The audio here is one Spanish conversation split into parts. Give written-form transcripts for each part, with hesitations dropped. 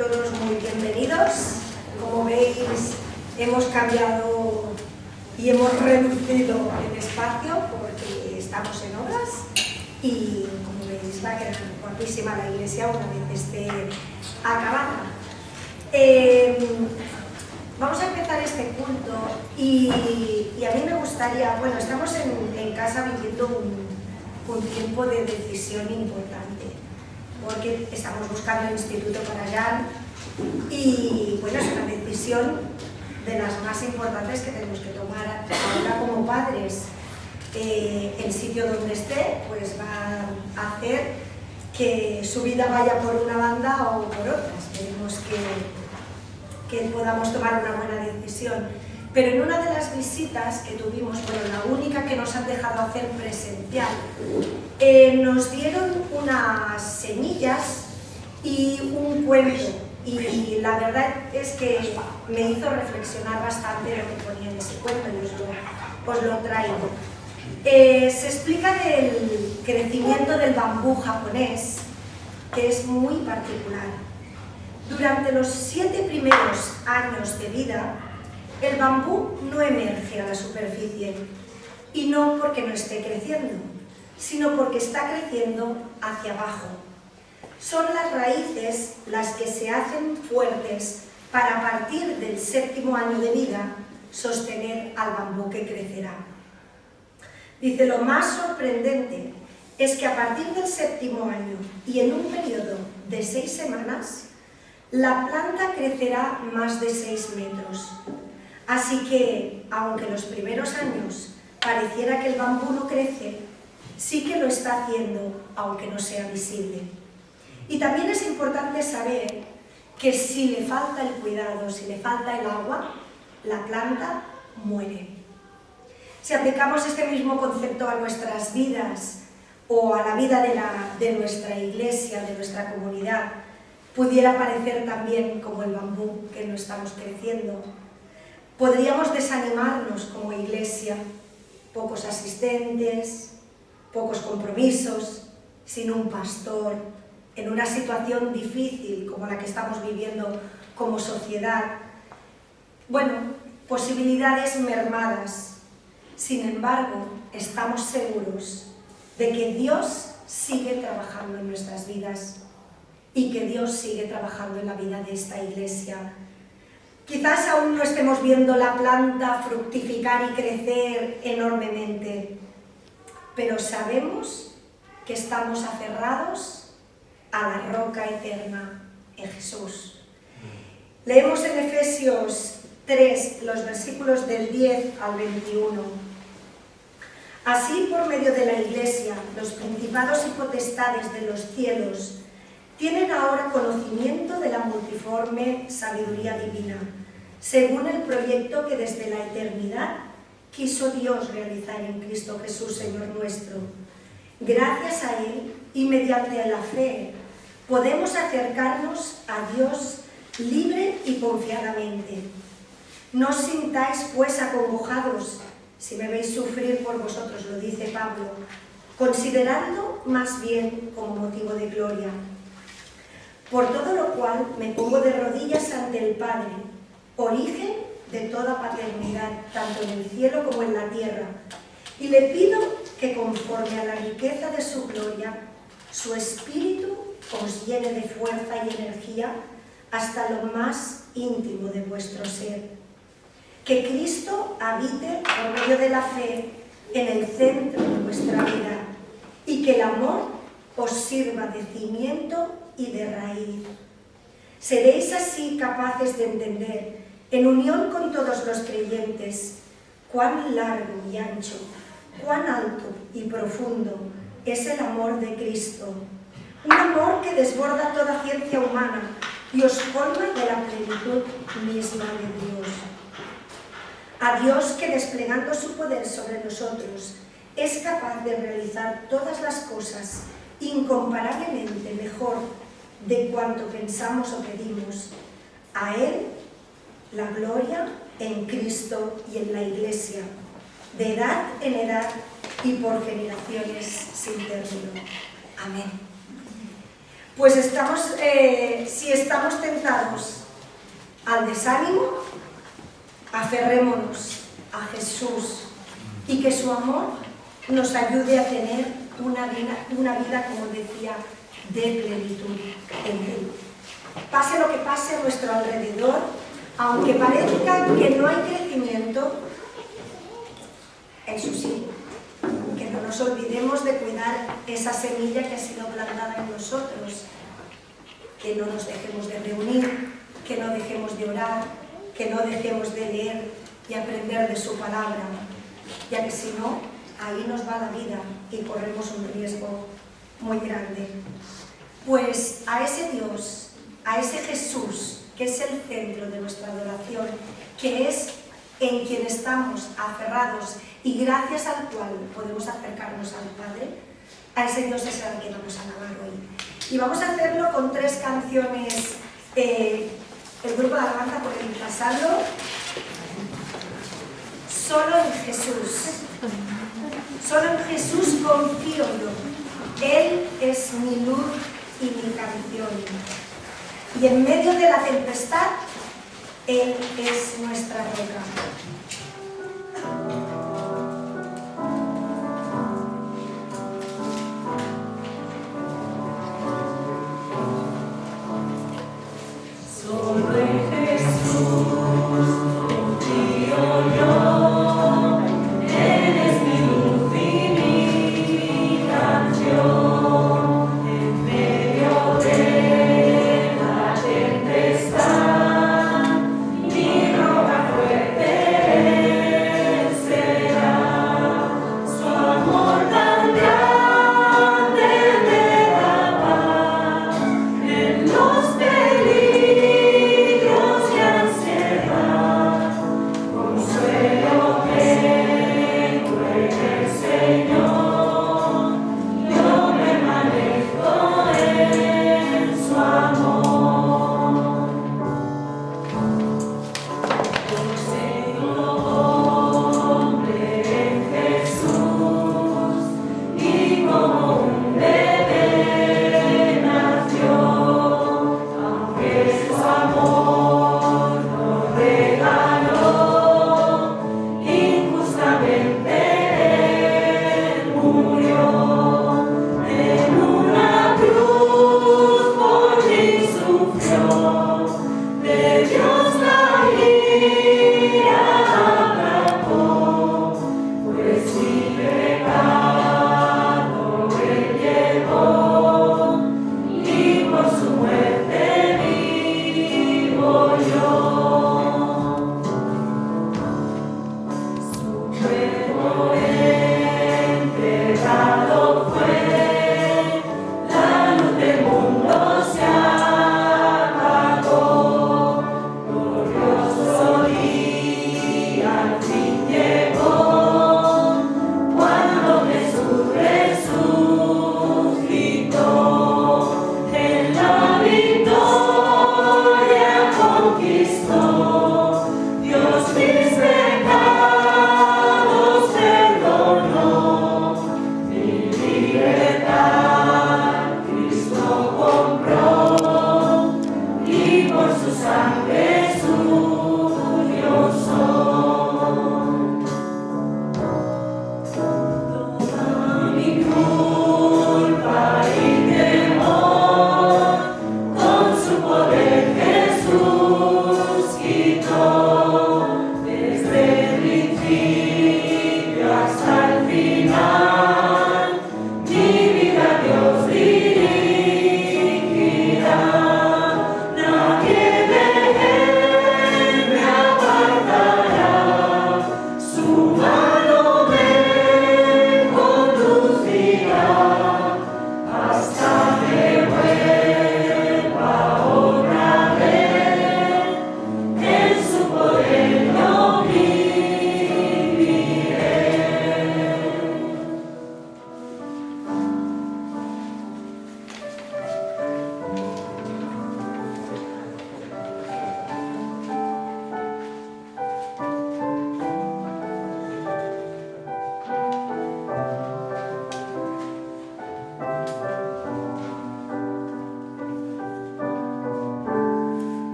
todos muy bienvenidos. Como veis, hemos cambiado y hemos reducido el espacio porque estamos en obras y, como veis, va a quedar guapísima la iglesia una vez esté acabada. Vamos a empezar este culto y a mí me gustaría, bueno, estamos en casa viviendo un tiempo de decisión importante, porque estamos buscando el instituto para Jan y, bueno, es una decisión de las más importantes que tenemos que tomar ahora como padres. El sitio donde esté pues va a hacer que su vida vaya por una banda o por otra. Esperemos que podamos tomar una buena decisión. Pero en una de las visitas que tuvimos, bueno, la única que nos han dejado hacer presencial, nos dieron unas semillas y un cuento. Y la verdad es que me hizo reflexionar bastante lo que ponía en ese cuento y os lo traigo. Se explica del crecimiento del bambú japonés, que es muy particular. Durante los 7 primeros años de vida, el bambú no emerge a la superficie, y no porque no esté creciendo, sino porque está creciendo hacia abajo. Son las raíces las que se hacen fuertes para, a partir del 7º año de vida, sostener al bambú que crecerá. Dice, lo más sorprendente es que a partir del 7º año y en un periodo de 6 semanas, la planta crecerá más de 6 metros. Así que, aunque los primeros años pareciera que el bambú no crece, sí que lo está haciendo, aunque no sea visible. Y también es importante saber que si le falta el cuidado, si le falta el agua, la planta muere. Si aplicamos este mismo concepto a nuestras vidas o a la vida de nuestra iglesia, de nuestra comunidad, pudiera parecer también como el bambú que no estamos creciendo. Podríamos desanimarnos como iglesia, pocos asistentes, pocos compromisos, sin un pastor, en una situación difícil como la que estamos viviendo como sociedad. Bueno, posibilidades mermadas. Sin embargo, estamos seguros de que Dios sigue trabajando en nuestras vidas y que Dios sigue trabajando en la vida de esta iglesia. Quizás aún no estemos viendo la planta fructificar y crecer enormemente, pero sabemos que estamos aferrados a la roca eterna en Jesús. Leemos en Efesios 3, los versículos del 10 al 21. Así, por medio de la Iglesia, los principados y potestades de los cielos tienen ahora conocimiento de la multiforme sabiduría divina, según el proyecto que desde la eternidad quiso Dios realizar en Cristo Jesús, Señor nuestro. Gracias a Él y mediante la fe podemos acercarnos a Dios libre y confiadamente. No os sintáis pues acongojados si me veis sufrir por vosotros, lo dice Pablo, considerando más bien como motivo de gloria. Por todo lo cual me pongo de rodillas ante el Padre, origen de toda paternidad, tanto en el cielo como en la tierra, y le pido que conforme a la riqueza de su gloria, su espíritu os llene de fuerza y energía hasta lo más íntimo de vuestro ser. Que Cristo habite por medio de la fe en el centro de vuestra vida y que el amor os sirva de cimiento y de raíz. Seréis así capaces de entender, en unión con todos los creyentes, cuán largo y ancho, cuán alto y profundo es el amor de Cristo. Un amor que desborda toda ciencia humana y os colma de la plenitud misma de Dios. A Dios que, desplegando su poder sobre nosotros, es capaz de realizar todas las cosas incomparablemente mejor de cuanto pensamos o pedimos. A Él la gloria en Cristo y en la Iglesia, de edad en edad y por generaciones sin término. Amén. Pues si estamos tentados al desánimo, aferrémonos a Jesús y que su amor nos ayude a tener una vida, como decía, de plenitud en Él. Pase lo que pase a nuestro alrededor, aunque parezca que no hay crecimiento, eso sí, que no nos olvidemos de cuidar esa semilla que ha sido plantada en nosotros, que no nos dejemos de reunir, que no dejemos de orar, que no dejemos de leer y aprender de su palabra, ya que si no, ahí nos va la vida y corremos un riesgo muy grande. Pues a ese Dios, a ese Jesús, que es el centro de nuestra adoración, que es en quien estamos aferrados y gracias al cual podemos acercarnos al Padre, a ese Dios es al que vamos a alabar hoy. Y vamos a hacerlo con 3 canciones. El grupo de alabanza puede pasarlo. Solo en Jesús. Solo en Jesús confío yo. Él es mi luz y mi canción. Y en medio de la tempestad, Él es nuestra roca.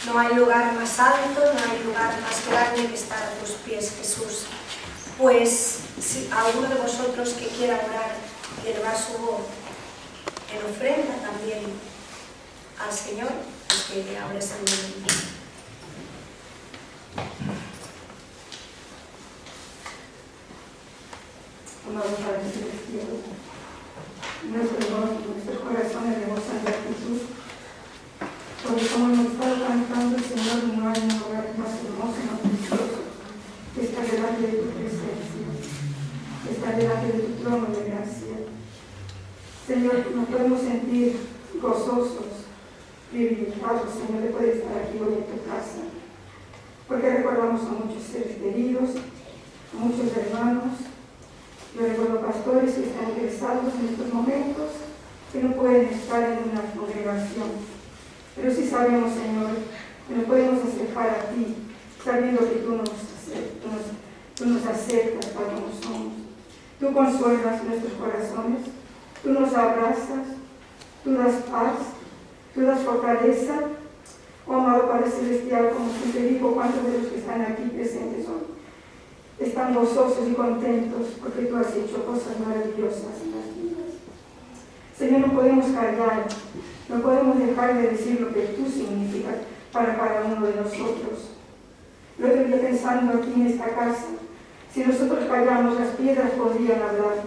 No hay lugar más alto, no hay lugar más grande que estar a tus pies, Jesús. Pues si alguno de vosotros que quiera orar y elevar su voz en ofrenda también al Señor, pues que ahora es el momento. Amado Padre Celestial, nuestros corazones rebosan de gratitud, porque como nos está cantando, Señor, no hay un lugar más hermoso, más precioso, que está delante de tu presencia, que está delante de tu trono de gracia. Señor, nos podemos sentir gozosos, privilegiados, Señor, de poder estar aquí hoy en tu casa, porque recordamos a muchos seres queridos, a muchos hermanos. Yo recuerdo pastores que están ingresados en estos momentos, que no pueden estar en una congregación. Pero sí sabemos, Señor, que nos podemos acercar a ti, sabiendo que tú nos aceptas tal como somos. Tú consuelas nuestros corazones, tú nos abrazas, tú das paz, tú das fortaleza. Oh, amado Padre Celestial, como siempre digo, cuántos de los que están aquí presentes están gozosos y contentos porque tú has hecho cosas maravillosas en las vidas. Señor, no podemos callar, no podemos dejar de decir lo que tú significas para cada uno de nosotros. Lo que yo pensando aquí en esta casa, si nosotros callamos, las piedras podrían hablar,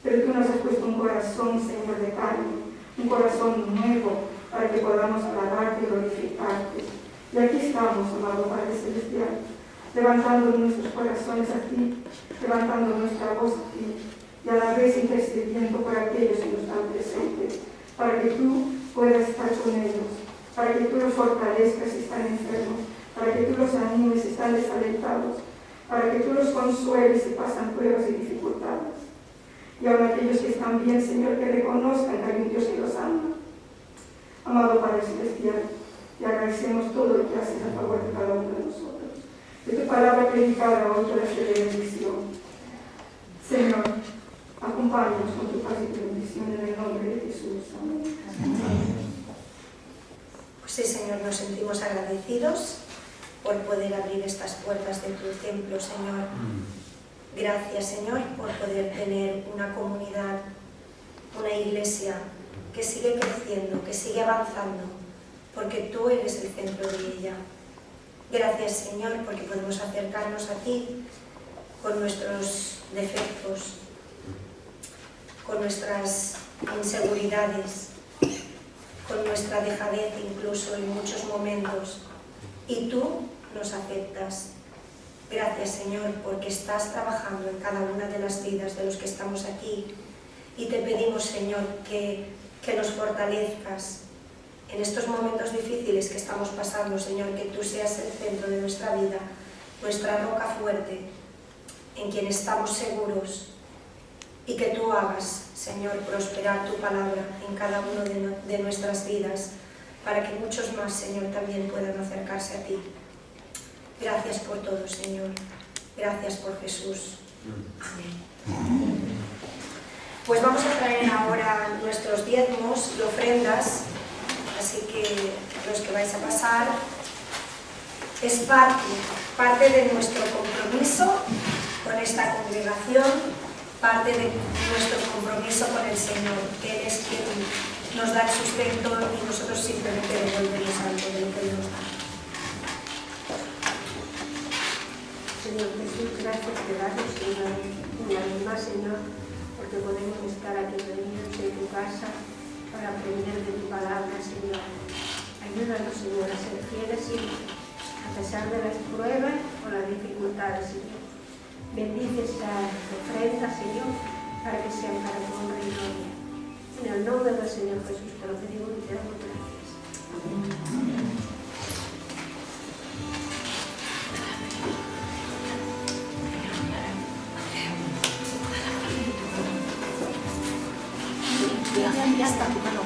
pero tú nos has puesto un corazón, Señor, de carne, un corazón nuevo para que podamos alabarte y glorificarte. Y aquí estamos, amado Padre Celestial, levantando nuestros corazones a ti, levantando nuestra voz a ti, y a la vez intercediendo por aquellos que no están presentes, para que tú puedas estar con ellos, para que tú los fortalezcas si están enfermos, para que tú los animes si están desalentados, para que tú los consueles si pasan pruebas y dificultades. Y aún aquellos que están bien, Señor, que reconozcan que hay un Dios que los ama. Amado Padre Celestial, te agradecemos todo lo que haces a favor de cada uno de nosotros. De tu palabra predicada hoy para ser de bendición. Señor, acompáñanos con tu paz y tu bendición en el nombre de Jesús. Amén. Pues sí, Señor, nos sentimos agradecidos por poder abrir estas puertas de tu templo, Señor. Gracias, Señor, por poder tener una comunidad, una iglesia que sigue creciendo, que sigue avanzando, porque tú eres el centro de ella. Gracias, Señor, porque podemos acercarnos a ti con nuestros defectos, con nuestras inseguridades, con nuestra dejadez incluso en muchos momentos. Y tú nos aceptas. Gracias, Señor, porque estás trabajando en cada una de las vidas de los que estamos aquí. Y te pedimos, Señor, que nos fortalezcas en estos momentos difíciles que estamos pasando, Señor, que tú seas el centro de nuestra vida, nuestra roca fuerte, en quien estamos seguros, y que tú hagas, Señor, prosperar tu palabra en cada uno de nuestras vidas, para que muchos más, Señor, también puedan acercarse a ti. Gracias por todo, Señor. Gracias por Jesús. Amén. Pues vamos a traer ahora nuestros diezmos y ofrendas. Así que los que vais a pasar es parte de nuestro compromiso con esta congregación, parte de nuestro compromiso con el Señor, que Él es quien nos da el sustento y nosotros simplemente devolvemos algo de lo que nos da. Señor Jesús, gracias te damos una vez más, Señor, porque podemos estar aquí reunidos en tu casa para aprender de tu palabra, Señor. Ayúdanos, Señor, a ser fieles siempre, a pesar de las pruebas o las dificultades, Señor. Bendice estas ofrendas, Señor, para que sean para tu honra y gloria. En el nombre del Señor Jesús te lo pedimos y te damos gracias. Amén. Ya está, bueno.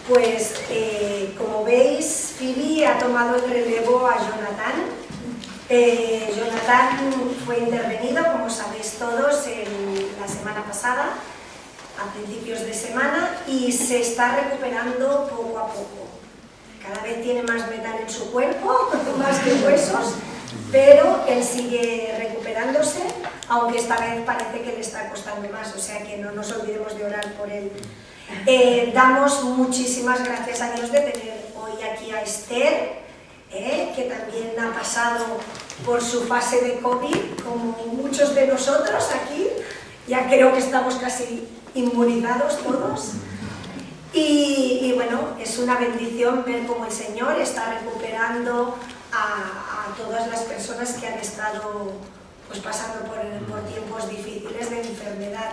Pues como veis, Phoebe ha tomado el relevo a Jonathan. Jonathan fue intervenido, como sabéis todos, la semana pasada, a principios de semana, y se está recuperando poco a poco. Cada vez tiene más metal en su cuerpo, más que huesos, pero él sigue recuperándose, aunque esta vez parece que le está costando más, o sea que no nos olvidemos de orar por él. Damos muchísimas gracias a Dios de tener hoy aquí a Esther, que también ha pasado por su fase de COVID, como muchos de nosotros aquí, ya creo que estamos casi inmunizados todos. Y bueno, es una bendición ver cómo el Señor está recuperando a todas las personas que han estado pues, pasando por tiempos difíciles de enfermedad.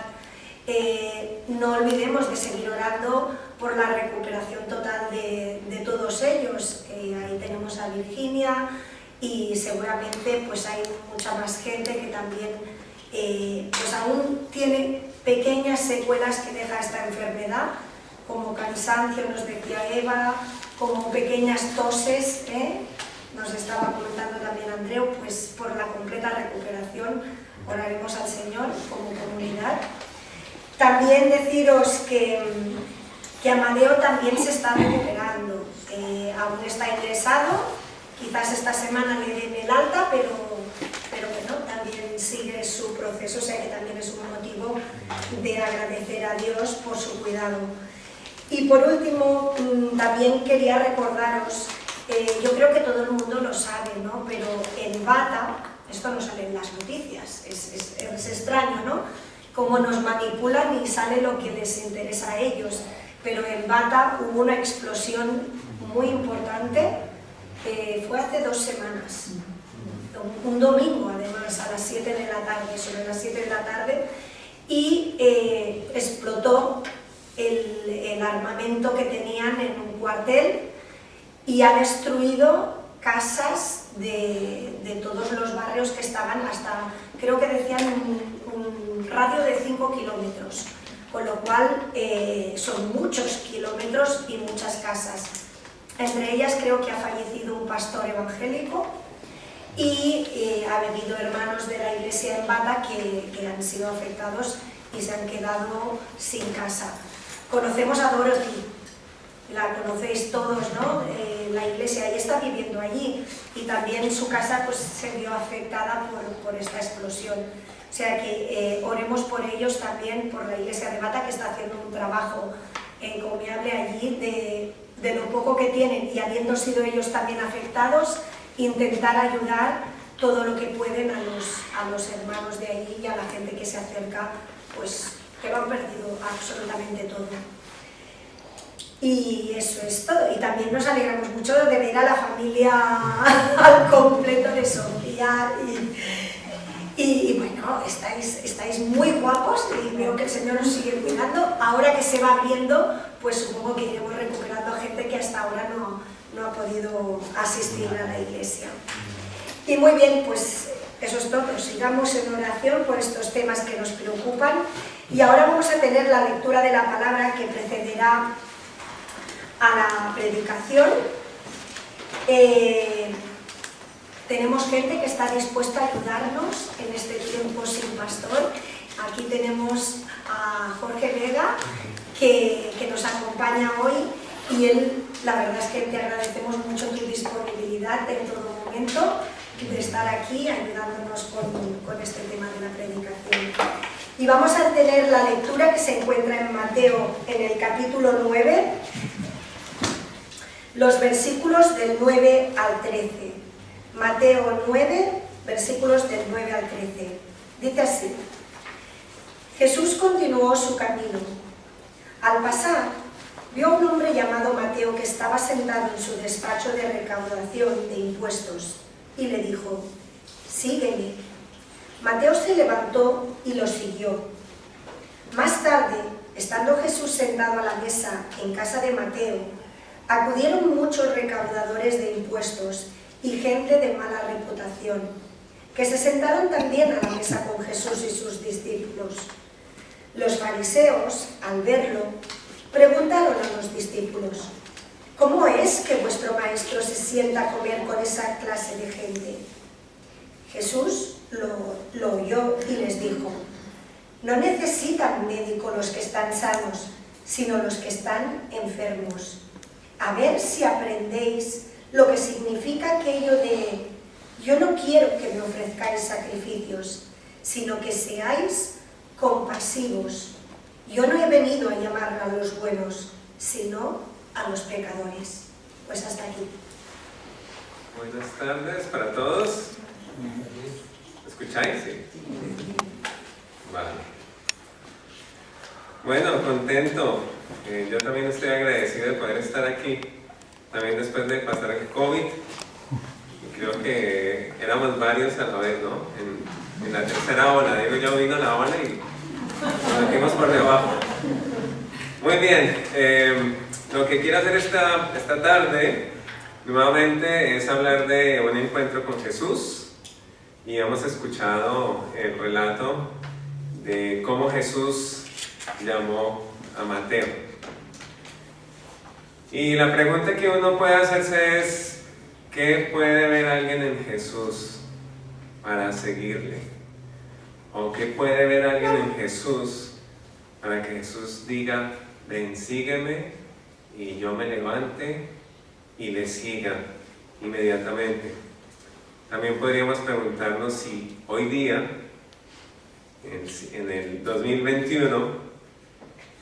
No olvidemos de seguir orando por la recuperación total de todos ellos. Ahí tenemos a Virginia y seguramente pues hay mucha más gente que también pues aún tiene pequeñas secuelas que deja esta enfermedad, como cansancio, nos decía Eva, como pequeñas toses, nos estaba comentando también Andreu, pues por la completa recuperación oraremos al Señor como comunidad. También deciros que Amadeo también se está recuperando, aún está ingresado, quizás esta semana le den el alta, pero bueno, también sigue su proceso, o sea que también es un motivo de agradecer a Dios por su cuidado. Y por último, también quería recordaros, yo creo que todo el mundo lo sabe, ¿no? Pero en Bata, esto no sale en las noticias, es extraño, ¿no? Cómo nos manipulan y sale lo que les interesa a ellos. Pero en Bata hubo una explosión muy importante, fue hace 2 semanas, un domingo además, a las 7 de la tarde, sobre las 7 de la tarde, y explotó el armamento que tenían en un cuartel y ha destruido casas de todos los barrios que estaban hasta, creo que decían, un radio de 5 kilómetros, con lo cual son muchos kilómetros y muchas casas. Entre ellas creo que ha fallecido un pastor evangélico y ha habido hermanos de la iglesia en Bata que han sido afectados y se han quedado sin casa. Conocemos a Dorothy, la conocéis todos, ¿no? La iglesia, ella está viviendo allí y también su casa pues, se vio afectada por esta explosión. O sea que oremos por ellos también, por la iglesia de Bata, que está haciendo un trabajo encomiable allí de lo poco que tienen y habiendo sido ellos también afectados, intentar ayudar todo lo que pueden a los hermanos de allí y a la gente que se acerca, pues que lo han perdido absolutamente todo. Y eso es todo. Y también nos alegramos mucho de ver a la familia al completo de Sofía y bueno, estáis muy guapos y veo que el Señor os sigue cuidando. Ahora que se va abriendo, pues supongo que iremos recuperando gente que hasta ahora no ha podido asistir a la iglesia. Y muy bien, pues eso es todo. Sigamos en oración por estos temas que nos preocupan. Y ahora vamos a tener la lectura de la palabra que precederá a la predicación. tenemos gente que está dispuesta a ayudarnos en este tiempo sin pastor. Aquí tenemos a Jorge Vega, que nos acompaña hoy, y él, la verdad es que te agradecemos mucho tu disponibilidad en todo momento de estar aquí ayudándonos con este tema de la predicación. Y vamos a tener la lectura que se encuentra en Mateo, en el capítulo 9, los versículos del 9 al 13. Mateo 9, versículos del 9 al 13. Dice así: Jesús continuó su camino. Al pasar, vio a un hombre llamado Mateo que estaba sentado en su despacho de recaudación de impuestos y le dijo: sígueme. Mateo se levantó y lo siguió. Más tarde, estando Jesús sentado a la mesa en casa de Mateo, acudieron muchos recaudadores de impuestos y gente de mala reputación, que se sentaron también a la mesa con Jesús y sus discípulos. Los fariseos, al verlo, preguntaron a los discípulos: ¿cómo es que vuestro maestro se sienta a comer con esa clase de gente? Jesús lo oyó y les dijo: no necesitan médico los que están sanos, sino los que están enfermos. A ver si aprendéis lo que significa aquello de: yo no quiero que me ofrezcáis sacrificios, sino que seáis compasivos. Yo no he venido a llamar a los buenos, sino a los pecadores. Pues hasta aquí. Buenas tardes para todos. ¿Escucháis? Sí. Vale. Bueno, contento. Yo también estoy agradecido de poder estar aquí. También después de pasar el COVID. Y creo que éramos varios a la vez, ¿no? En la tercera ola. Digo, yo vino la ola y nos metimos por debajo. Muy bien. Lo que quiero hacer esta tarde, nuevamente, es hablar de un encuentro con Jesús. Y hemos escuchado el relato de cómo Jesús llamó a Mateo. Y la pregunta que uno puede hacerse es: ¿qué puede ver alguien en Jesús para seguirle? ¿O qué puede ver alguien en Jesús para que Jesús diga: ven, sígueme, y yo me levante y le siga inmediatamente? También podríamos preguntarnos si hoy día, en el 2021,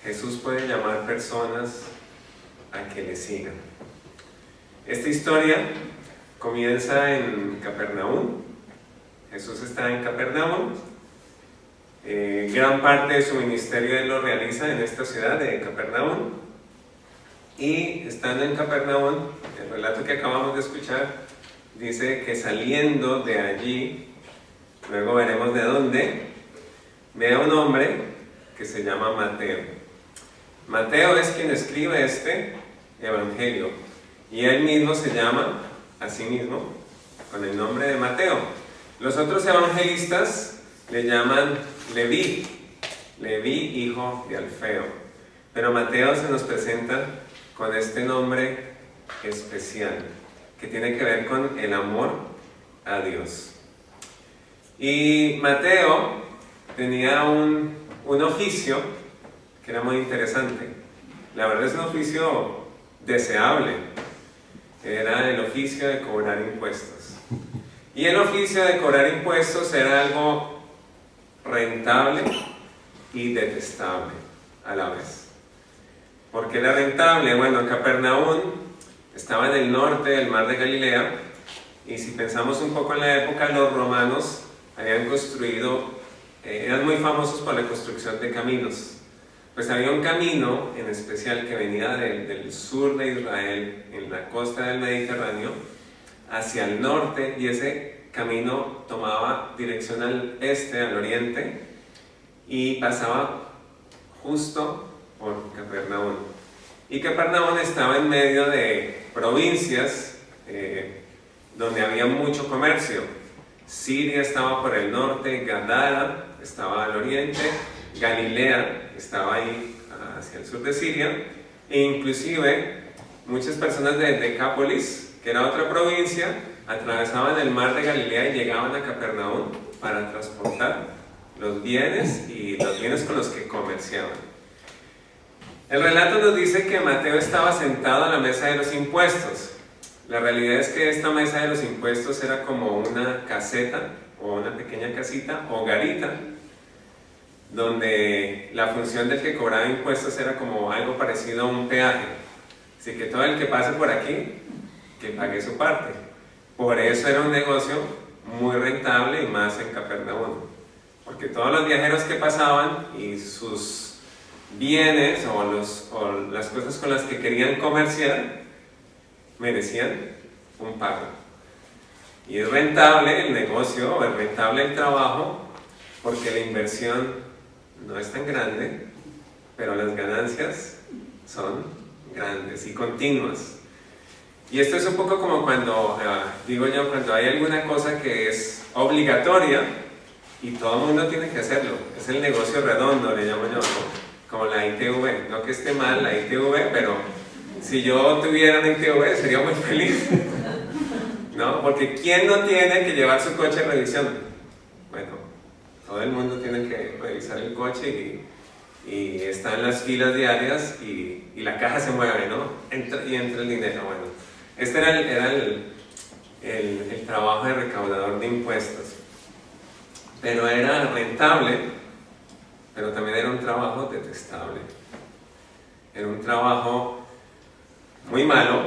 Jesús puede llamar personas a que le sigan. Esta historia comienza en Capernaum. Jesús está en Capernaum. Gran parte de su ministerio él lo realiza en esta ciudad de Capernaum. Y estando en Capernaum, el relato que acabamos de escuchar dice que saliendo de allí, luego veremos de dónde, ve a un hombre que se llama Mateo. Mateo es quien escribe este evangelio y él mismo se llama a sí mismo con el nombre de Mateo. Los otros evangelistas le llaman Leví, hijo de Alfeo, pero Mateo se nos presenta con este nombre especial que tiene que ver con el amor a Dios. Y Mateo tenía un oficio que era muy interesante. La verdad es un oficio deseable. Era el oficio de cobrar impuestos. Y el oficio de cobrar impuestos era algo rentable y detestable a la vez. ¿Por qué era rentable? Bueno, Capernaum estaba en el norte del mar de Galilea, y si pensamos un poco en la época, los romanos habían construido, eran muy famosos por la construcción de caminos. Pues había un camino en especial que venía del sur de Israel, en la costa del Mediterráneo, hacia el norte, y ese camino tomaba dirección al este, al oriente, y pasaba justo por Capernaum. Y Capernaum estaba en medio de provincias donde había mucho comercio. Siria estaba por el norte, Gadara estaba al oriente, Galilea estaba ahí hacia el sur de Siria, e inclusive muchas personas de Decápolis, que era otra provincia, atravesaban el mar de Galilea y llegaban a Capernaum para transportar los bienes y los bienes con los que comerciaban. El relato nos dice que Mateo estaba sentado a la mesa de los impuestos. La realidad es que esta mesa de los impuestos era como una caseta o una pequeña casita o garita, donde la función del que cobraba impuestos era como algo parecido a un peaje. Así que todo el que pase por aquí, que pague su parte. Por eso era un negocio muy rentable y más en Capernaum, porque todos los viajeros que pasaban y sus bienes o las cosas con las que querían comerciar merecían un pago. Y es rentable el negocio, o es rentable el trabajo, porque la inversión no es tan grande, pero las ganancias son grandes y continuas. Y esto es un poco como cuando, cuando hay alguna cosa que es obligatoria y todo el mundo tiene que hacerlo. Es el negocio redondo, le llamo yo, ¿no? Como la ITV. No que esté mal la ITV, pero si yo tuviera una ITV sería muy feliz, ¿no? Porque ¿quién no tiene que llevar su coche a revisión? Bueno, todo el mundo tiene que revisar el coche y está en las filas diarias y la caja se mueve, ¿no? Entra el dinero. Bueno, este era el trabajo de recaudador de impuestos. Pero era rentable, pero también era un trabajo detestable. Era un trabajo muy malo,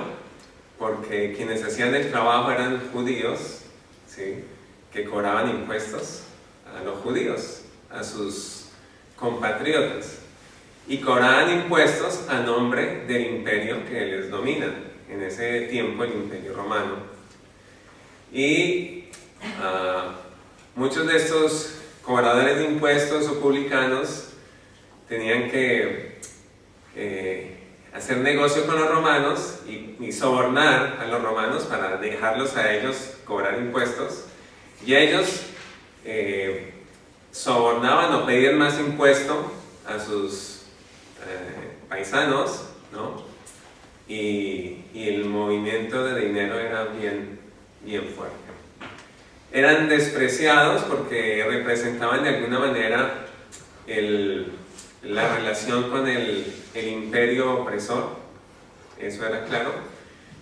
porque quienes hacían el trabajo eran judíos, ¿sí?, que cobraban impuestos a los judíos, a sus compatriotas, y cobraban impuestos a nombre del imperio que les domina, en ese tiempo el imperio romano. Y muchos de estos cobradores de impuestos o publicanos tenían que hacer negocio con los romanos y sobornar a los romanos para dejarlos a ellos cobrar impuestos, y ellos sobornaban o pedían más impuesto a sus paisanos, ¿no? Y el movimiento de dinero era bien fuerte. Eran despreciados porque representaban de alguna manera la relación con el imperio opresor, eso era claro,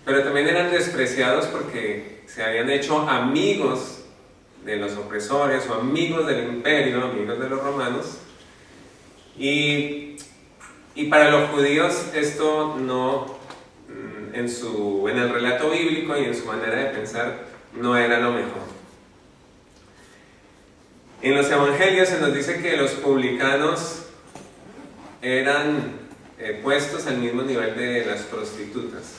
pero también eran despreciados porque se habían hecho amigos de los opresores o amigos del imperio, amigos de los romanos, y para los judíos esto no, en el relato bíblico y en su manera de pensar, no era lo mejor. En los evangelios se nos dice que los publicanos eran puestos al mismo nivel de las prostitutas.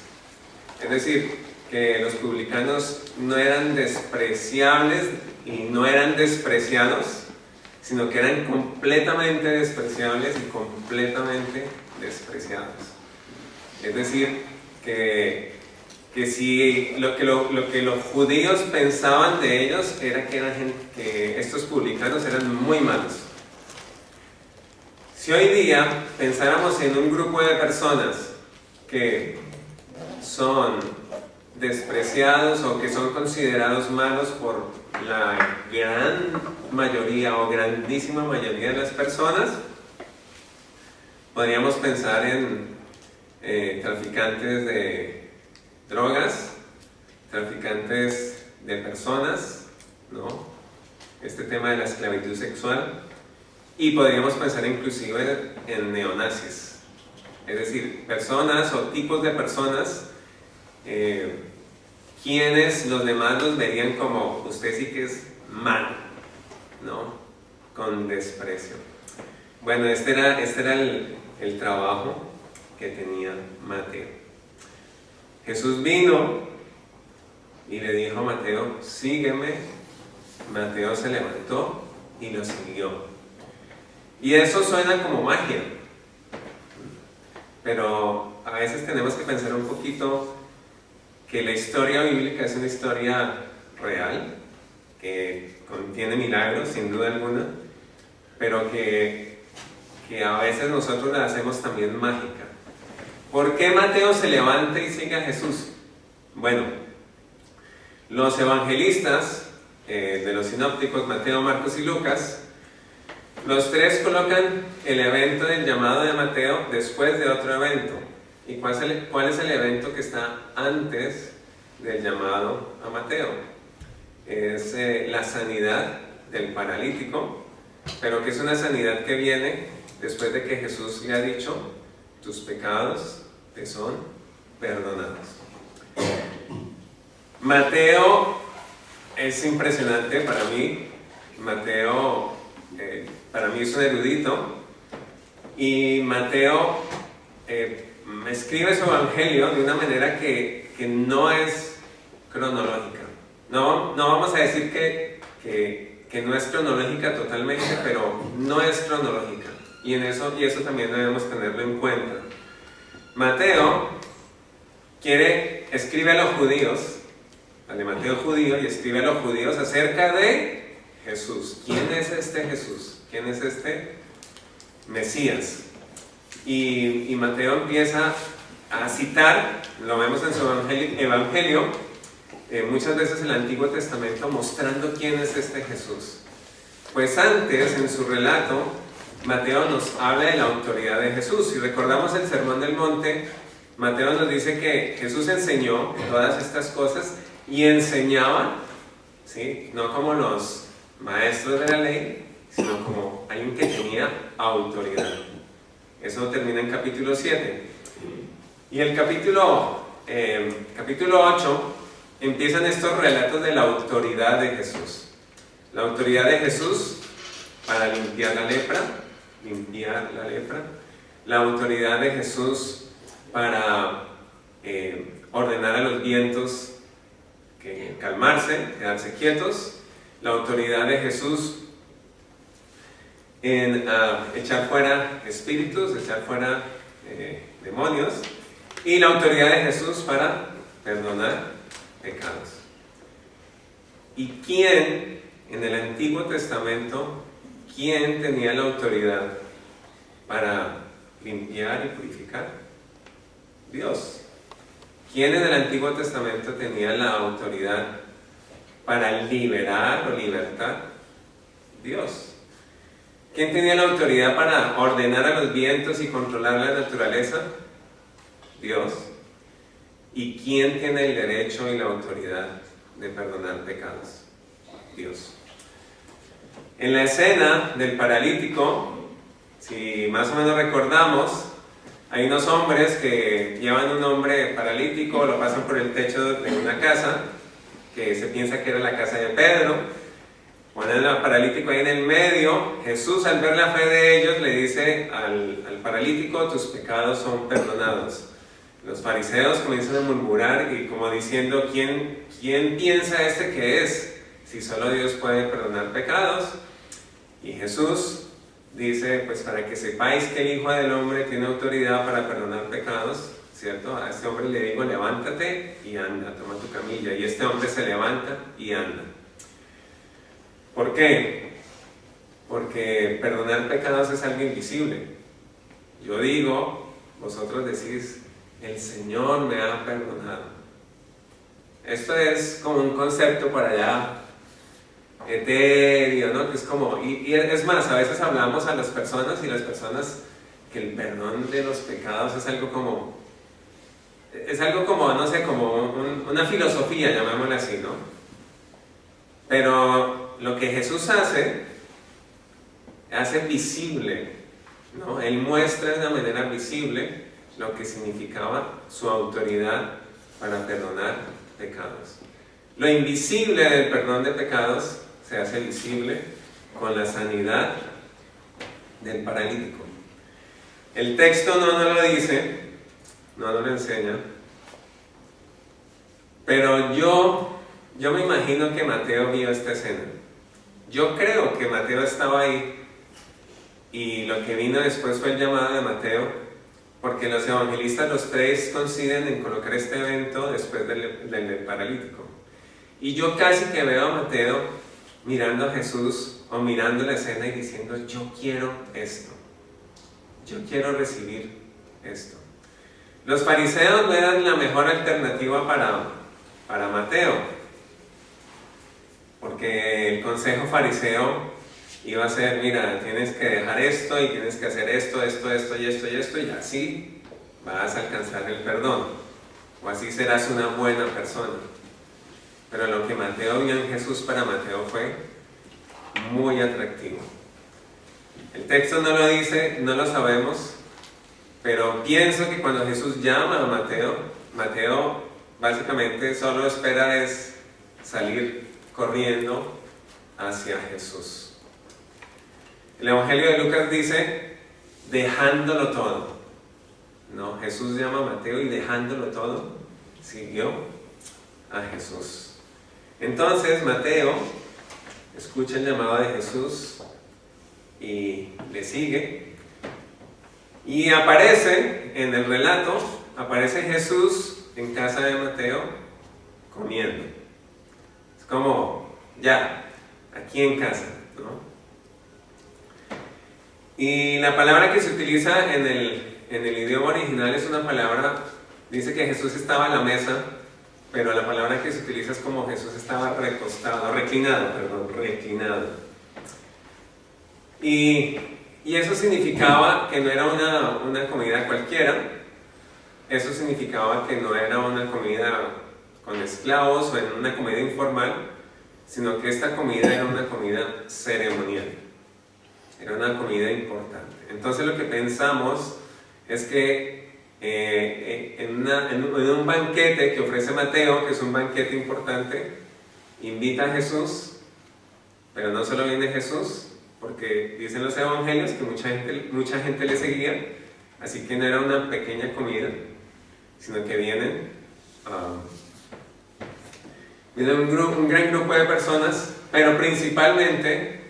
Es decir, que los publicanos no eran despreciables y no eran despreciados, sino que eran completamente despreciables y completamente despreciados. Es decir, que si lo que los judíos pensaban de ellos era que estos publicanos eran muy malos. Si hoy día pensáramos en un grupo de personas que son despreciados o que son considerados malos por la gran mayoría o grandísima mayoría de las personas, podríamos pensar en traficantes de drogas, traficantes de personas, ¿no? Este tema de la esclavitud sexual, y podríamos pensar inclusive en neonazis, es decir, personas o tipos de personas quienes los demás los verían como usted sí que es malo, ¿no? Con desprecio. Bueno, este era el trabajo que tenía Mateo. Jesús vino y le dijo a Mateo, sígueme. Mateo se levantó y lo siguió. Y eso suena como magia, pero a veces tenemos que pensar un poquito que la historia bíblica es una historia real, que contiene milagros sin duda alguna, pero que a veces nosotros la hacemos también mágica. ¿Por qué Mateo se levanta y sigue a Jesús? Bueno, Los evangelistas de los sinópticos, Mateo, Marcos y Lucas, los tres colocan el evento del llamado de Mateo después de otro evento. ¿Y cuál es el evento que está antes del llamado a Mateo? Es la sanidad del paralítico, pero que es una sanidad que viene después de que Jesús le ha dicho: tus pecados te son perdonados. Mateo es impresionante para mí. Mateo para mí es un erudito, y Mateo escribe su evangelio de una manera que no es cronológica. No vamos a decir que no es cronológica totalmente, pero no es cronológica, y eso también debemos tenerlo en cuenta. Mateo escribe a los judíos, de Mateo judío, y escribe a los judíos acerca de Jesús. ¿Quién es este Jesús? ¿Quién es este Mesías? Y Mateo empieza a citar, lo vemos en su evangelio, muchas veces el Antiguo Testamento, mostrando quién es este Jesús. Pues antes, en su relato, Mateo nos habla de la autoridad de Jesús. Si recordamos el Sermón del Monte, Mateo nos dice que Jesús enseñó todas estas cosas, y enseñaba, ¿sí?, no como los maestros de la ley, sino como alguien que tenía autoridad. Eso termina en capítulo 7. Y el capítulo 8 empiezan estos relatos de la autoridad de Jesús. La autoridad de Jesús para limpiar la lepra. La autoridad de Jesús para ordenar a los vientos que calmarse, quedarse quietos. La autoridad de Jesús en echar fuera espíritus, echar fuera demonios, y la autoridad de Jesús para perdonar pecados. ¿Y quién en el Antiguo Testamento, quién tenía la autoridad para limpiar y purificar? Dios. ¿Quién en el Antiguo Testamento tenía la autoridad para liberar o libertar? Dios. ¿Quién tenía la autoridad para ordenar a los vientos y controlar la naturaleza? Dios. ¿Y quién tiene el derecho y la autoridad de perdonar pecados? Dios. En la escena del paralítico, si más o menos recordamos, hay unos hombres que llevan un hombre paralítico, lo pasan por el techo de una casa, que se piensa que era la casa de Pedro, ponen al paralítico ahí en el medio. Jesús, al ver la fe de ellos, le dice al paralítico: tus pecados son perdonados. Los fariseos comienzan a murmurar y como diciendo: ¿quién piensa este que es? Si solo Dios puede perdonar pecados. Y Jesús dice: pues para que sepáis que el Hijo del Hombre tiene autoridad para perdonar pecados, ¿cierto? A este hombre le digo: levántate y anda, toma tu camilla. Y este hombre se levanta y anda. ¿Por qué? Porque perdonar pecados es algo invisible. Yo digo, vosotros decís: el Señor me ha perdonado. Esto es como un concepto por allá etéreo, ¿no? Que es como, y es más, a veces hablamos a las personas, y las personas, que el perdón de los pecados es algo como, no sé, como una filosofía, llamémosla así, ¿no? Pero lo que Jesús hace visible, ¿no? Él muestra de una manera visible lo que significaba su autoridad para perdonar pecados. Lo invisible del perdón de pecados se hace visible con la sanidad del paralítico. El texto no nos lo dice, no nos lo enseña, pero yo me imagino que Mateo vio esta escena. Yo creo que Mateo estaba ahí, y lo que vino después fue el llamado de Mateo, porque los evangelistas, los tres, coinciden en colocar este evento después del paralítico. Y yo casi que veo a Mateo mirando a Jesús, o mirando la escena y diciendo: yo quiero esto, yo quiero recibir esto. Los fariseos no eran la mejor alternativa para Mateo. porque el consejo fariseo iba a ser, mira, tienes que dejar esto y tienes que hacer esto, esto, esto y esto y esto, y así vas a alcanzar el perdón, o así serás una buena persona. Pero lo que Mateo vio en Jesús, para Mateo fue muy atractivo. El texto no lo dice, no lo sabemos, pero pienso que cuando Jesús llama a Mateo, Mateo básicamente solo espera es salir corriendo hacia Jesús. El Evangelio de Lucas dice, dejándolo todo. No, Jesús llama a Mateo y dejándolo todo, siguió a Jesús. Entonces Mateo escucha el llamado de Jesús y le sigue. Y aparece en el relato, aparece Jesús en casa de Mateo comiendo. Es como, ya, aquí en casa, ¿no? Y la palabra que se utiliza en el idioma original es una palabra, dice que Jesús estaba a la mesa, pero la palabra que se utiliza es como Jesús estaba reclinado. Y eso significaba que no era una comida cualquiera, eso significaba que no era una comida con esclavos o en una comida informal, sino que esta comida era una comida ceremonial. Era una comida importante. Entonces lo que pensamos es que en un banquete que ofrece Mateo, que es un banquete importante, invita a Jesús, pero no solo viene Jesús, porque dicen los evangelios que mucha gente le seguía, así que no era una pequeña comida, sino que viene un gran grupo de personas, pero principalmente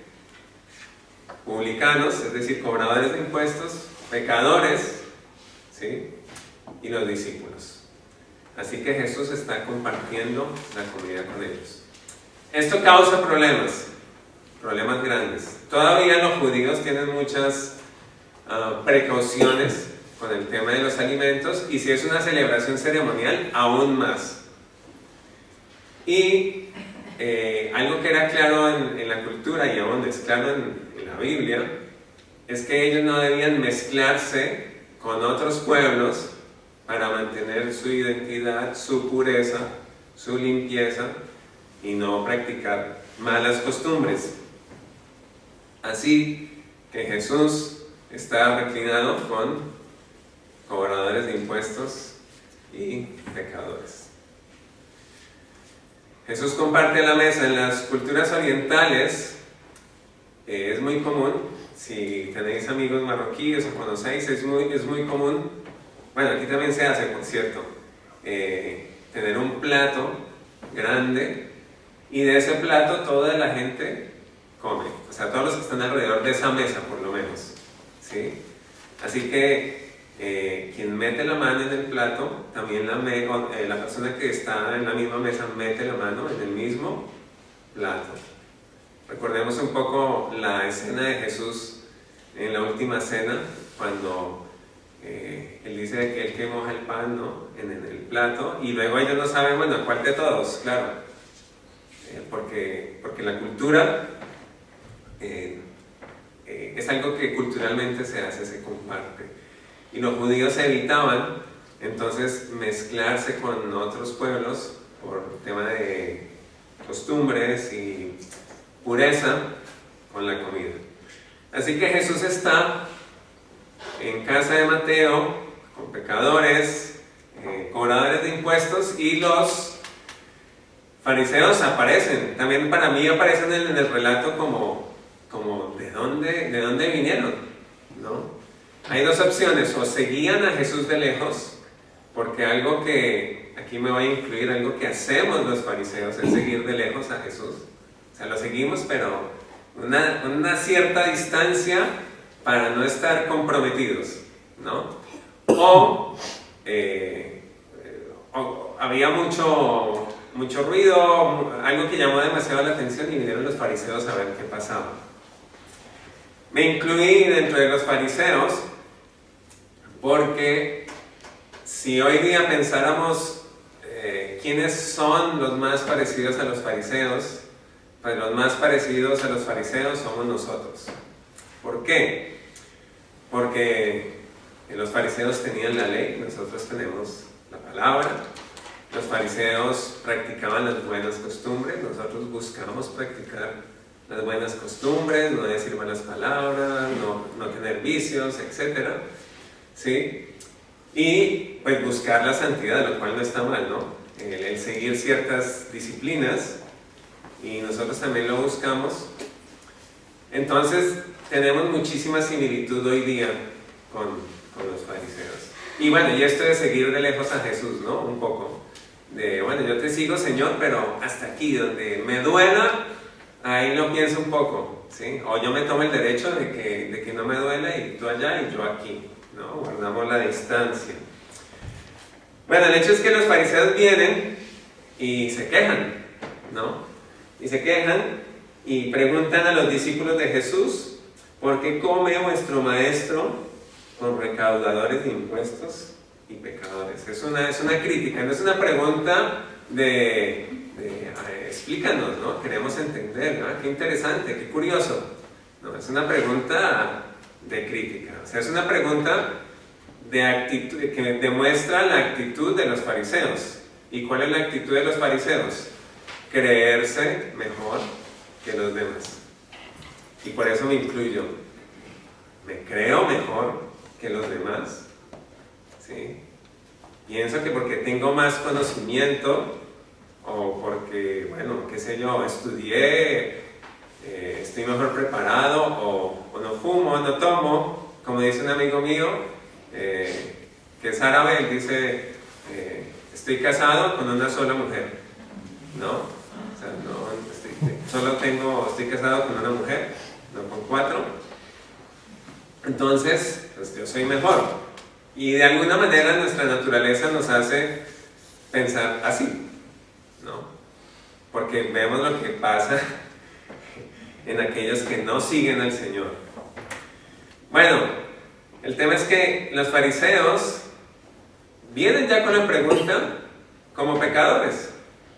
publicanos, es decir, cobradores de impuestos, pecadores, ¿sí? Y los discípulos. Así que Jesús está compartiendo la comida con ellos. Esto causa problemas grandes. Todavía los judíos tienen muchas precauciones con el tema de los alimentos, y si es una celebración ceremonial, aún más. Y algo que era claro en la cultura, y aún es claro en la Biblia, es que ellos no debían mezclarse con otros pueblos para mantener su identidad, su pureza, su limpieza, y no practicar malas costumbres. Así que Jesús está reclinado con cobradores de impuestos y pecadores. Jesús comparte la mesa. En las culturas orientales es muy común, si tenéis amigos marroquíes o conocéis, es muy común, bueno, aquí también se hace, por cierto, tener un plato grande, y de ese plato toda la gente come, o sea, todos los que están alrededor de esa mesa, por lo menos, ¿sí? Así que quien mete la mano en el plato, también la persona que está en la misma mesa mete la mano en el mismo plato. Recordemos un poco la escena de Jesús en la última cena, cuando Él dice que Él que moja el pan, ¿no?, en el plato, y luego ellos no saben, bueno, ¿cuál de todos? Claro, porque la cultura es algo que culturalmente se hace, se comparte. Y los judíos evitaban entonces mezclarse con otros pueblos por tema de costumbres y pureza con la comida. Así que Jesús está en casa de Mateo con pecadores, cobradores de impuestos, y los fariseos aparecen. También para mí aparecen en el relato como ¿de dónde vinieron? ¿No? Hay dos opciones: o seguían a Jesús de lejos, porque algo que, aquí me voy a incluir, algo que hacemos los fariseos es seguir de lejos a Jesús. O sea, lo seguimos, pero una cierta distancia para no estar comprometidos, ¿no? O había mucho ruido, algo que llamó demasiado la atención, y vinieron los fariseos a ver qué pasaba. Me incluí dentro de los fariseos porque si hoy día pensáramos quiénes son los más parecidos a los fariseos, pues los más parecidos a los fariseos somos nosotros. ¿Por qué? Porque los fariseos tenían la ley, nosotros tenemos la palabra. Los fariseos practicaban las buenas costumbres, nosotros buscamos practicar las buenas costumbres, no decir malas palabras, no tener vicios, etc. ¿Sí? Y pues buscar la santidad, lo cual no está mal, ¿no? El seguir ciertas disciplinas, y nosotros también lo buscamos. Entonces tenemos muchísima similitud hoy día con los fariseos. Y bueno, y esto de seguir de lejos a Jesús, ¿no? Un poco de, bueno, yo te sigo, Señor, pero hasta aquí, donde me duela, ahí lo pienso un poco, ¿sí? O yo me tomo el derecho de que no me duela, y tú allá y yo aquí, ¿no? Guardamos la distancia. Bueno, el hecho es que los fariseos vienen y se quejan, ¿no? Y se quejan y preguntan a los discípulos de Jesús: ¿por qué come vuestro maestro con recaudadores de impuestos y pecadores? Es una crítica, no es una pregunta de explícanos, ¿no? Queremos entender, ¿no? Qué interesante, qué curioso. No, es una pregunta de crítica, o sea, es una pregunta de actitud, que demuestra la actitud de los fariseos. ¿Y cuál es la actitud de los fariseos? Creerse mejor que los demás. Y por eso me incluyo. Me creo mejor que los demás, ¿sí? Pienso que porque tengo más conocimiento, o porque, bueno, qué sé yo, estudié, estoy mejor preparado, o no fumo, no tomo, como dice un amigo mío, que es árabe. Él dice, estoy casado con una sola mujer, ¿no? O sea, no, estoy casado con una mujer, no con 4. Entonces, pues yo soy mejor. Y de alguna manera nuestra naturaleza nos hace pensar así, ¿no? Porque vemos lo que pasa en aquellos que no siguen al Señor. Bueno, el tema es que los fariseos vienen ya con la pregunta como pecadores,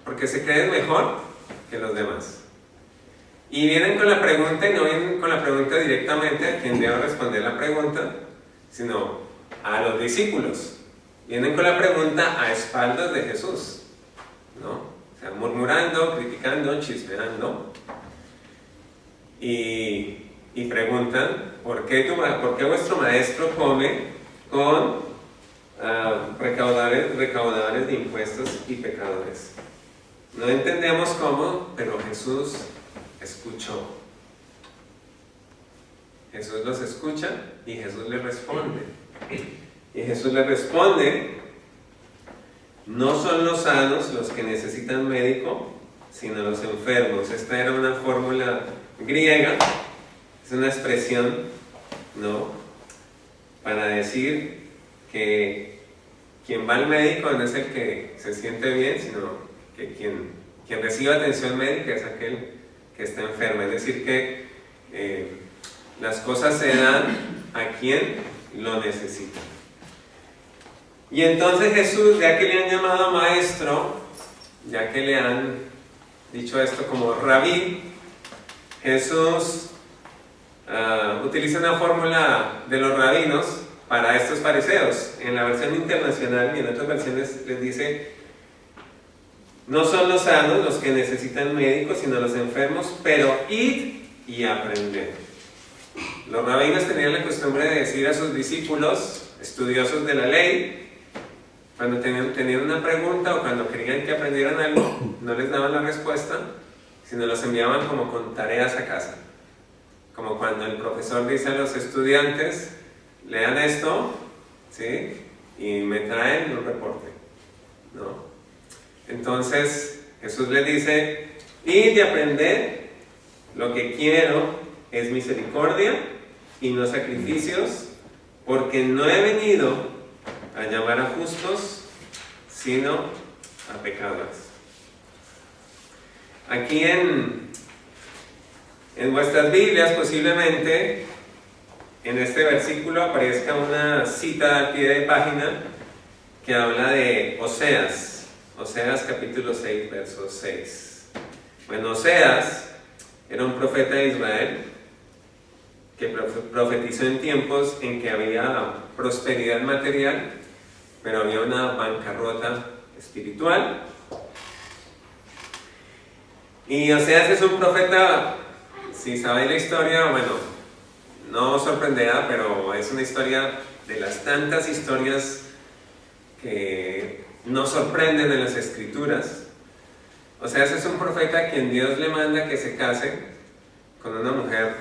porque se creen mejor que los demás. Y vienen con la pregunta, y no vienen con la pregunta directamente a quien debe responder la pregunta, sino a los discípulos. Vienen con la pregunta a espaldas de Jesús, ¿no? O sea, murmurando, criticando, chismeando. Y preguntan, ¿por qué vuestro maestro come con recaudadores de impuestos y pecadores? No entendemos cómo, pero Jesús escuchó. Jesús los escucha y Jesús les responde. Y Jesús les responde: no son los sanos los que necesitan médico, sino los enfermos. Esta era una fórmula griega, es una expresión, ¿no?, para decir que quien va al médico no es el que se siente bien, sino que quien recibe atención médica es aquel que está enfermo. Es decir, que las cosas se dan a quien lo necesita. Y entonces Jesús, ya que le han llamado maestro, ya que le han dicho esto como rabí, Jesús utiliza una fórmula de los rabinos para estos fariseos. En la versión internacional y en otras versiones les dice: no son los sanos los que necesitan médicos, sino los enfermos, pero id y aprended. Los rabinos tenían la costumbre de decir a sus discípulos, estudiosos de la ley, cuando tenían una pregunta o cuando querían que aprendieran algo, no les daban la respuesta, sino los enviaban como con tareas a casa. Como cuando el profesor dice a los estudiantes: lean esto, ¿sí?, y me traen un reporte, ¿no? Entonces Jesús les dice: id y aprended, lo que quiero es misericordia y no sacrificios, porque no he venido a llamar a justos, sino a pecadores. Aquí en vuestras Biblias posiblemente en este versículo aparezca una cita al pie de página que habla de Oseas capítulo 6, verso 6. Bueno, Oseas Era un profeta de Israel que profetizó en tiempos en que había prosperidad material, pero había una bancarrota espiritual. Y Oseas es un profeta, si sabéis la historia, bueno, no sorprenderá, pero es una historia de las tantas historias que nos sorprenden en las escrituras. Oseas es un profeta a quien Dios le manda que se case con una mujer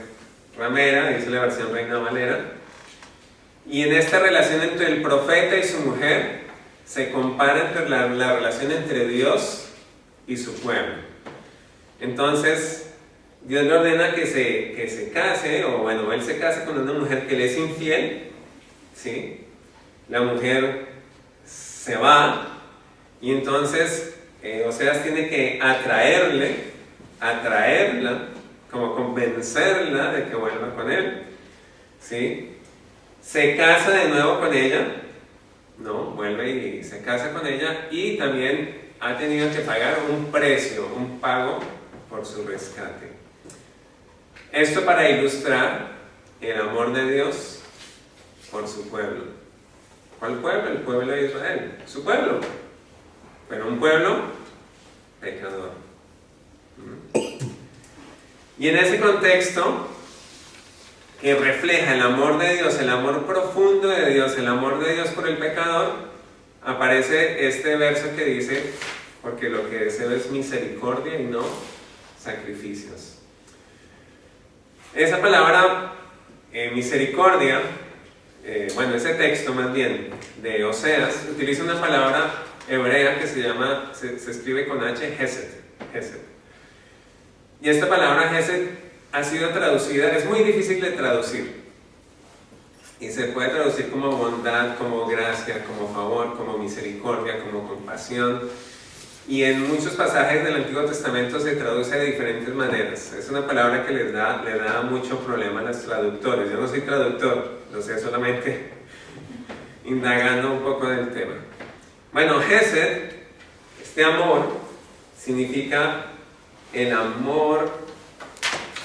ramera, dice la versión Reina Valera, y en esta relación entre el profeta y su mujer se compara entre la relación entre Dios y su pueblo. Entonces Dios le ordena que se case, o bueno, él se case con una mujer que le es infiel, ¿sí? La mujer se va, y entonces Oseas tiene que atraerla, como convencerla de que vuelva con él, ¿sí? Se casa de nuevo con ella, ¿no? Vuelve y se casa con ella, y también ha tenido que pagar un precio, un pago por su rescate. Esto para ilustrar el amor de Dios por su pueblo. ¿Cuál pueblo? El pueblo de Israel, su pueblo, pero un pueblo pecador. Y en ese contexto que refleja el amor de Dios, el amor profundo de Dios, el amor de Dios por el pecador, aparece este verso que dice: porque lo que deseo es misericordia y no sacrificios. Esa palabra misericordia, bueno, ese texto más bien de Oseas utiliza una palabra hebrea que se escribe con H, Hesed. Y esta palabra Hesed ha sido traducida, es muy difícil de traducir, y se puede traducir como bondad, como gracia, como favor, como misericordia, como compasión, y en muchos pasajes del Antiguo Testamento se traduce de diferentes maneras. Es una palabra que le da mucho problema a los traductores. Yo no soy traductor, lo sé solamente indagando un poco del tema. Bueno, Hesed, este amor, significa el amor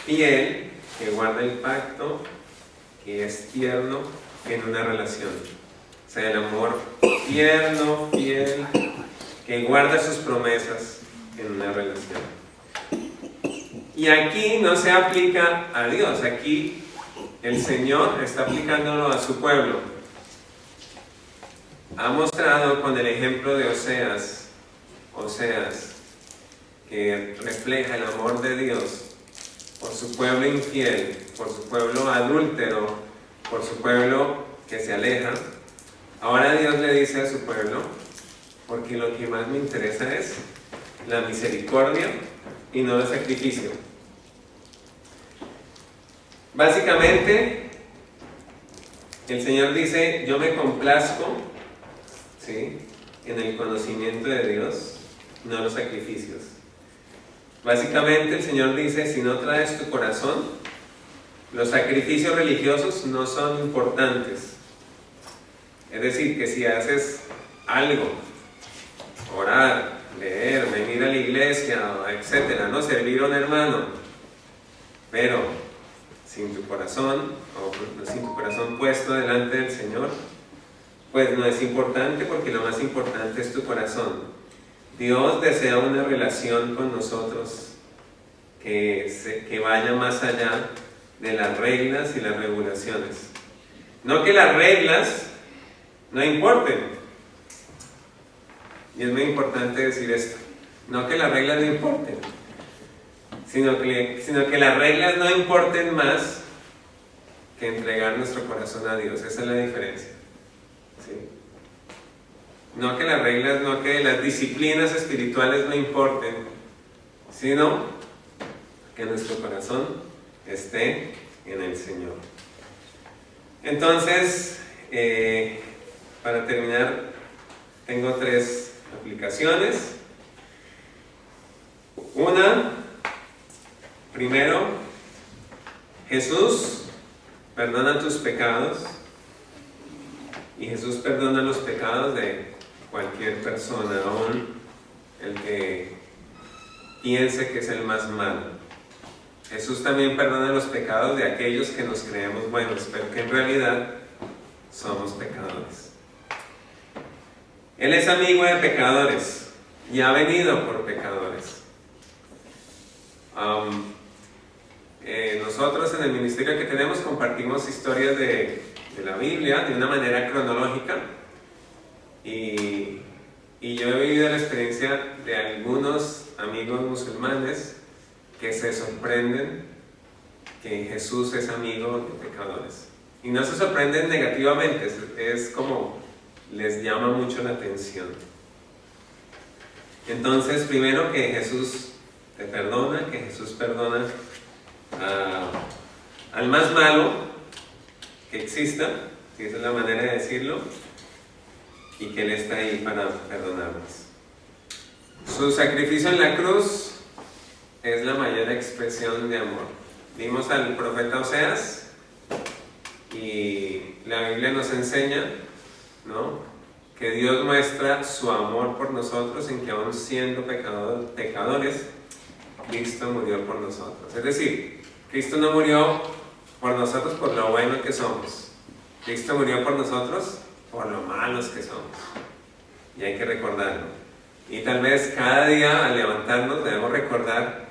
fiel que guarda el pacto, que es tierno en una relación. O sea, el amor tierno, fiel, que guarda sus promesas en una relación. Y aquí no se aplica a Dios, aquí el Señor está aplicándolo a su pueblo. Ha mostrado con el ejemplo de Oseas, que refleja el amor de Dios por su pueblo infiel, por su pueblo adúltero, por su pueblo que se aleja. Ahora Dios le dice a su pueblo: porque lo que más me interesa es la misericordia y no el sacrificio. Básicamente, el Señor dice: yo me complazco, ¿sí?, en el conocimiento de Dios, no los sacrificios. Básicamente el Señor dice: si no traes tu corazón, los sacrificios religiosos no son importantes. Es decir, que si haces algo, orar, leer, venir a la iglesia, etcétera, ¿no?, servir a un hermano, pero sin tu corazón, o sin tu corazón puesto delante del Señor, pues no es importante, porque lo más importante es tu corazón. Dios desea una relación con nosotros que vaya más allá de las reglas y las regulaciones. No que las reglas no importen, y es muy importante decir esto, no que las reglas no importen, sino que las reglas no importen más que entregar nuestro corazón a Dios. Esa es la diferencia, ¿sí? No que las reglas, no que las disciplinas espirituales no importen, sino que nuestro corazón esté en el Señor. Entonces, para terminar, tengo 3 aplicaciones. Una, primero, Jesús perdona tus pecados, y Jesús perdona los pecados de cualquier persona, aún el que piense que es el más malo. Jesús también perdona los pecados de aquellos que nos creemos buenos, pero que en realidad somos pecadores. Él es amigo de pecadores y ha venido por pecadores. Nosotros en el ministerio que tenemos compartimos historias de la Biblia de una manera cronológica y yo he vivido la experiencia de algunos amigos musulmanes que se sorprenden que Jesús es amigo de pecadores. Y no se sorprenden negativamente, es como les llama mucho la atención. Entonces, primero que Jesús te perdona, que Jesús perdona al más malo que exista, si esa es la manera de decirlo, y que Él está ahí para perdonarnos. Su sacrificio en la cruz es la mayor expresión de amor. Vimos al profeta Oseas y la Biblia nos enseña, ¿no?, que Dios muestra su amor por nosotros en que aún siendo pecadores, Cristo murió por nosotros. Es decir, Cristo no murió por nosotros por lo bueno que somos. Cristo murió por nosotros por lo malos que somos. Y hay que recordarlo. Y tal vez cada día al levantarnos debemos recordar,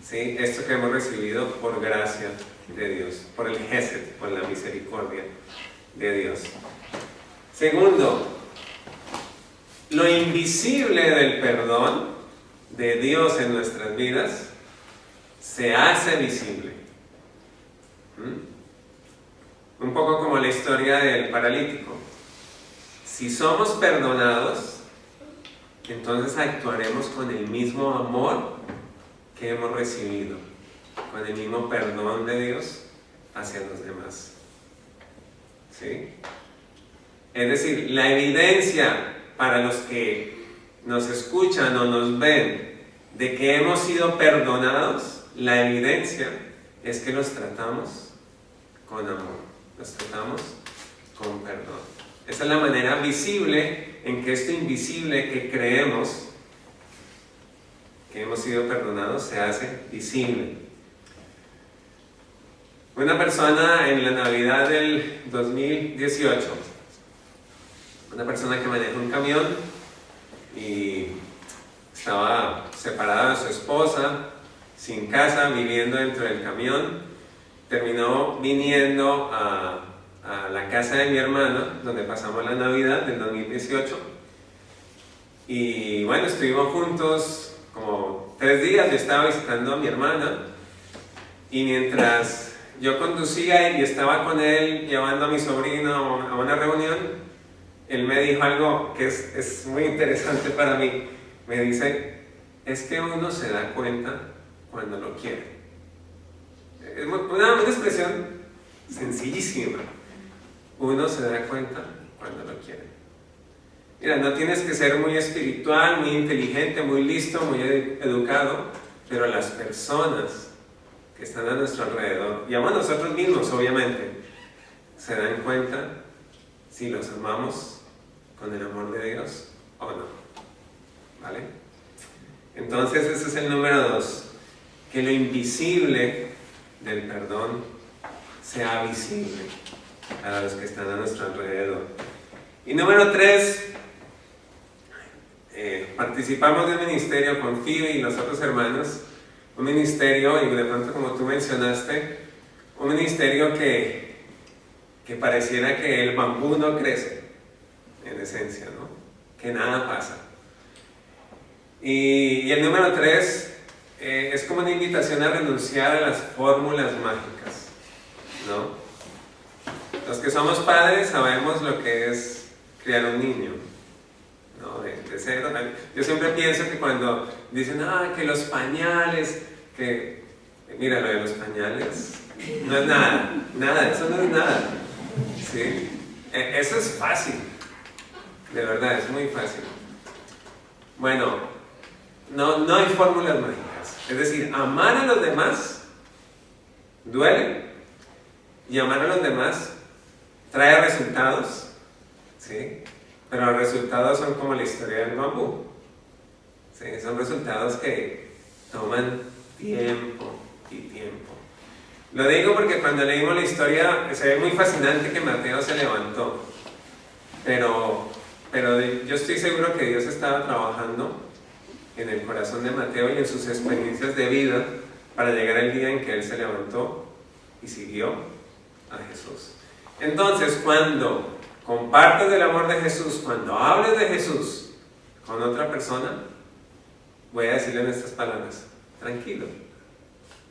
¿sí?, esto que hemos recibido por gracia de Dios, por el Gesed, por la misericordia de Dios. Segundo, lo invisible del perdón de Dios en nuestras vidas se hace visible. Un poco como la historia del paralítico. Si somos perdonados, entonces actuaremos con el mismo amor que hemos recibido, con el mismo perdón de Dios hacia los demás. ¿Sí? Es decir, la evidencia para los que nos escuchan o nos ven de que hemos sido perdonados, la evidencia es que los tratamos con amor, los tratamos con perdón. Esa es la manera visible en que esto invisible que creemos que hemos sido perdonados se hace visible. Una persona en la Navidad del 2018, una persona que maneja un camión y estaba separada de su esposa, sin casa, viviendo dentro del camión, terminó viniendo a la casa de mi hermana, donde pasamos la Navidad del 2018. Y bueno, estuvimos juntos como 3 días. Yo estaba visitando a mi hermana y mientras yo conducía y estaba con él llevando a mi sobrino a una reunión, él me dijo algo que es muy interesante para mí. Me dice, es que uno se da cuenta cuando lo quiere. Es una expresión sencillísima. Uno se da cuenta cuando lo quiere. Mira, no tienes que ser muy espiritual, muy inteligente, muy listo, muy educado, pero las personas que están a nuestro alrededor, y aún nosotros mismos, obviamente, se dan cuenta si los amamos con el amor de Dios o no. ¿Vale? Entonces ese es el número 2, que lo invisible del perdón sea visible a los que están a nuestro alrededor. Y número 3, participamos de un ministerio con Phoebe y los otros hermanos, un ministerio, y de pronto como tú mencionaste, un ministerio que pareciera que el bambú no crece, en esencia, ¿no? Que nada pasa. Y el número 3 es como una invitación a renunciar a las fórmulas mágicas, ¿no? Los que somos padres sabemos lo que es criar un niño, ¿no? De cero. Yo siempre pienso que cuando dicen, que los pañales, que mira, lo de los pañales no es nada, eso no es nada, ¿sí? Eso es fácil, de verdad, es muy fácil. Bueno, no hay fórmulas mágicas. Es decir, amar a los demás duele, y amar a los demás trae resultados, ¿sí? Pero los resultados son como la historia del bambú, ¿sí? Son resultados que toman tiempo y tiempo. Lo digo porque cuando leímos la historia se ve muy fascinante que Mateo se levantó, pero yo estoy seguro que Dios estaba trabajando en el corazón de Mateo y en sus experiencias de vida para llegar al día en que él se levantó y siguió a Jesús. Entonces, cuando compartas del amor de Jesús, cuando hables de Jesús con otra persona, voy a decirle en estas palabras: tranquilo,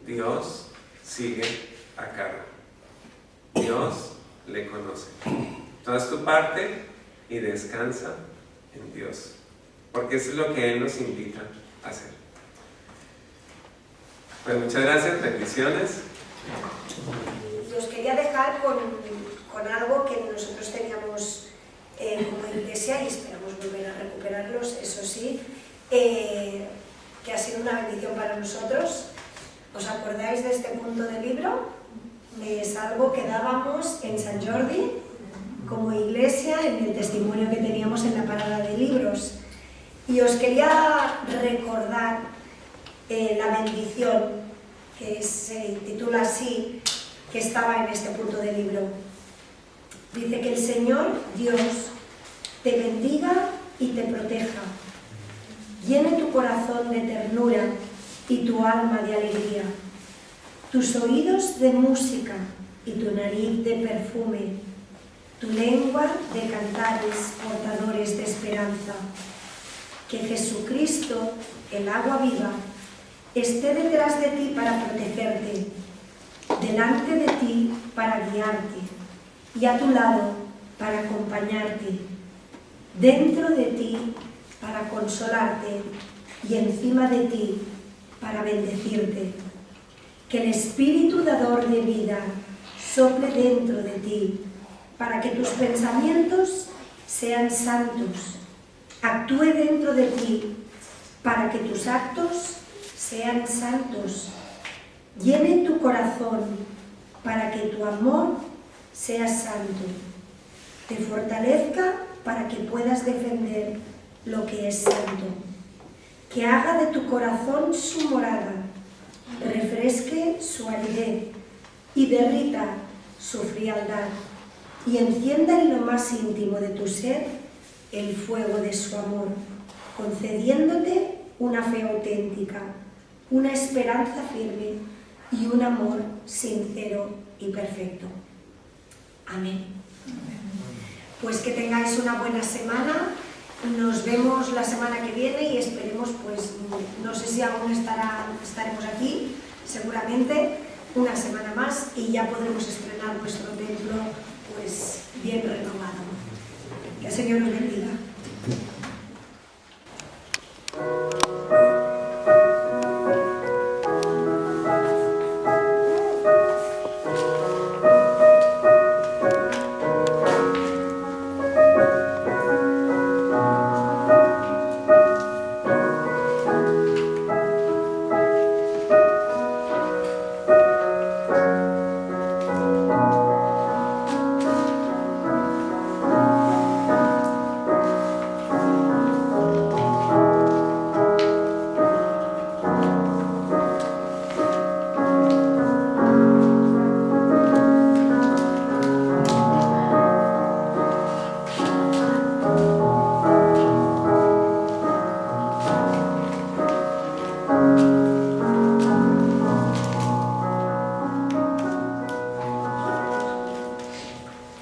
Dios sigue a cargo, Dios le conoce. Tú haz tu parte y descansa en Dios, porque eso es lo que Él nos invita a hacer. Pues muchas gracias, bendiciones. Y os quería dejar con algo que nosotros teníamos como iglesia y esperamos volver a recuperarlos, eso sí, que ha sido una bendición para nosotros. ¿Os acordáis de este punto del libro? Es algo que dábamos en Sant Jordi como iglesia en el testimonio que teníamos en la parada de libros. Y os quería recordar la bendición que se titula así, que estaba en este punto del libro. Dice que el Señor Dios te bendiga y te proteja, llene tu corazón de ternura y tu alma de alegría, tus oídos de música y tu nariz de perfume, tu lengua de cantares portadores de esperanza. Que Jesucristo, el agua viva, esté detrás de ti para protegerte, delante de ti para guiarte y a tu lado para acompañarte, dentro de ti para consolarte y encima de ti para bendecirte. Que el Espíritu dador de vida sople dentro de ti para que tus pensamientos sean santos, actúe dentro de ti para que tus actos sean santos, llene tu corazón para que tu amor sea santo, te fortalezca para que puedas defender lo que es santo, que haga de tu corazón su morada, refresque su aridez y derrita su frialdad y encienda en lo más íntimo de tu ser el fuego de su amor, concediéndote una fe auténtica, una esperanza firme y un amor sincero y perfecto. Amén. Pues que tengáis una buena semana. Nos vemos la semana que viene y esperemos, pues, no sé si aún estaremos aquí, seguramente, una semana más y ya podremos estrenar nuestro templo, pues, bien renovado. Que el Señor nos bendiga.